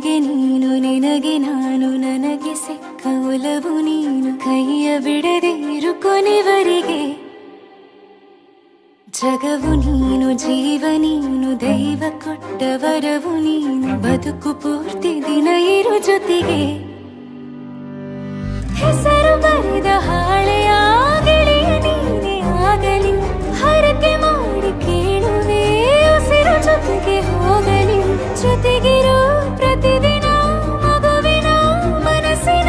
ನನಗೆ ನೀನು ನಿನಗೆ ನಾನು ನನಗೆ ಸಿಕ್ಕ ಒಲವು ನೀನು ಕೈಯ ಬಿಡದೆ ಇರು ಕೊನೆವರೆಗೆ ಜಗವು ನೀನು ಜೀವ ನೀನು ದೈವ ಕೊಟ್ಟ ವರವು ನೀನು ಬದುಕು ಪೂರ್ತಿ ದಿನ ಇರು ಜೊತೆಗೆ ಹೆಸರು ಬರೆದ ಹಾಳೆಯ ಗೆಳೆಯ ನೀನೇ ಆಗಲಿ ಹರಕೆ ಮಾಡಿ ಕೇಳುವೆ ಉಸಿರು ಜೊತೆಗೆ ಹೋಗಲಿ ಜೊತೆಗಿರೋ ಪ್ರತಿದಿನ ಮಗುವಿನ ಮನಸ್ಸಿನ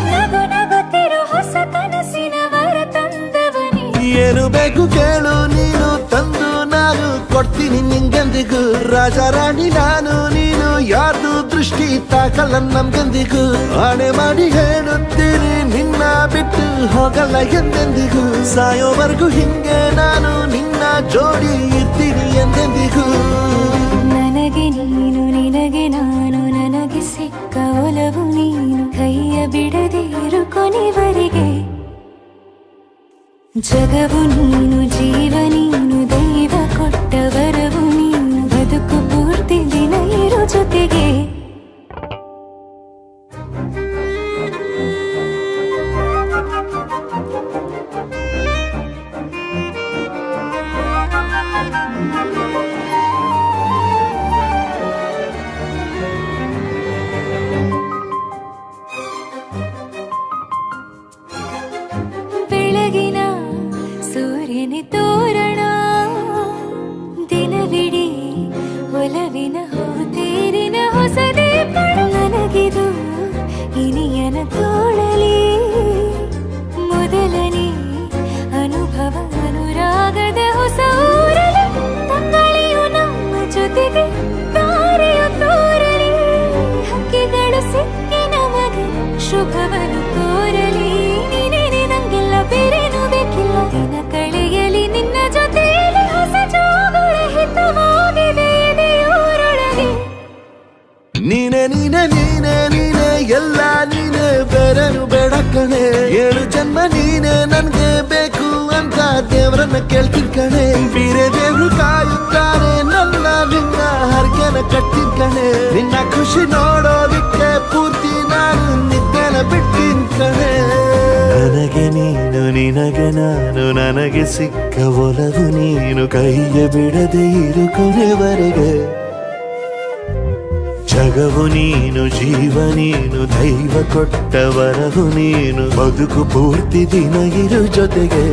ನಗು ನಗುತ್ತಿರೋ ಹೊಸ ಕನಸಿನ ವರ ತಂದವನೇ ಏನು ಬೇಕು ಕೇಳು ನೀನು ತಂದು ನಾನು ಕೊಡ್ತೀನಿ ನಿಂಗೆಂದಿಗೂ ರಾಜ ರಾಣಿ ನಾನು ನೀನು ಯಾರ್ದು ದೃಷ್ಟಿ ತಾಕಲ್ಲ ನಮ್ಗೆಂದಿಗೂ ಆಣೆ ಮಾಡಿ ಹೇಳುತ್ತೀನಿ ನಿನ್ನ ಬಿಟ್ಟು ಹೋಗಲ್ಲ ಎಂದೆಂದಿಗೂ ಸಾಯೋವರೆಗೂ ಹಿಂಗೆ ನಾನು ನಿನ್ನ ಜೋಡಿ ಇರ್ತೀನಿ ಎಂದೆಂದಿಗೂ ನನಗೆ ನೀನು ನಿನಗೆ ನಾನು ನನಗೆ ಸಿಕ್ಕ ಒಲವು ನೀನು ಕೈಯ ಬಿಡದೆ ಇರು ಕೊನೆವರೆಗೆ ಜಗವು ನೀನು ಜೀವ ನೀನು ದೈವ ಕೊಟ್ಟ ವರವು ನೀನು ಬದುಕು ಪೂರ್ತಿ ದಿನ ಇರು ಜೊತೆಗೆ ಬೆಳಗಿನ ಸೂರ್ಯನ ತೋರಣ ದಿನವಿಡೀ ಒಲವಿನ ಹೋತೇರಿನ ಹೊಸದೇ ನನಗಿದು ಇನಿಯನ ತೋಳಲಿ ಮೊದಲನೇ ಅನುಭವ ಅನುರಾಗದ ಹೊಸ ಊರಲಿ ತಂಗಳಿಯು ನಮ್ಮ ಜೊತೆಗೆ ತಾರೆಯು ತೋರಲಿ ಹಕ್ಕಿಗಳು ಸಿಕ್ಕಿ ನಮಗೆ ಶುಭವನ್ನು ಕೋರಲಿ ನೀನೇ ನಂಗೆಲ್ಲ ಬೇರೇನು ಬೇಕಿಲ್ಲ ದಿನ ಕಳೆಯಲಿ ನಿನ್ನ ಜೊತೆಯಲ್ಲಿ ಹೊಸ ಜೋಗುಳ ಹಿತವಾಗಿದೆ ಎದೆಯೂರೊಳಗೆ ನೀನೆ ನೀನೆ ನೀನೆ ನೀನೆ ಎಲ್ಲ ನೀನೆ ಬೇರೆನು ಬೇಡ ಕಣೆ ಏಳು ಜನ್ಮ ನೀನೆ ನನ್ಗೆ ಬೇಕು ಅಂತ ದೇವರನ್ನ ಕೇಳ್ತೀನಿ ಕಣೆ ಬೇರೆ ದೇವ್ರು ಕಾಯುತ್ತಾರೆ ನನ್ನ ನಿನ್ನ ಹರ್ಗೆನ ಕಟ್ಟಿನ ಕಣೆ ನಿನ್ನ ಖುಷಿ ನೋಡೋದಿಕ್ಕೆ ಪೂರ್ತಿ ನಾನು ನಿದ್ದೆನ ಬಿಟ್ಟಿನ ಕಣೆ ನನಗೆ ನೀನು ನಿನಗೆ ನಾನು ನನಗೆ ಸಿಕ್ಕ ಒಲವು ನೀನು ಕೈಯ ಬಿಡದೆ ಇರು ಕೊನೆವರೆಗೆ ಜಗವು ನೀನು ಜೀವ ನೀನು ದೈವ ಕೊಟ್ಟ ವರವು ನೀನು ಬದುಕು ಪೂರ್ತಿ ದಿನ ಇರು ಜೊತೆಗೆ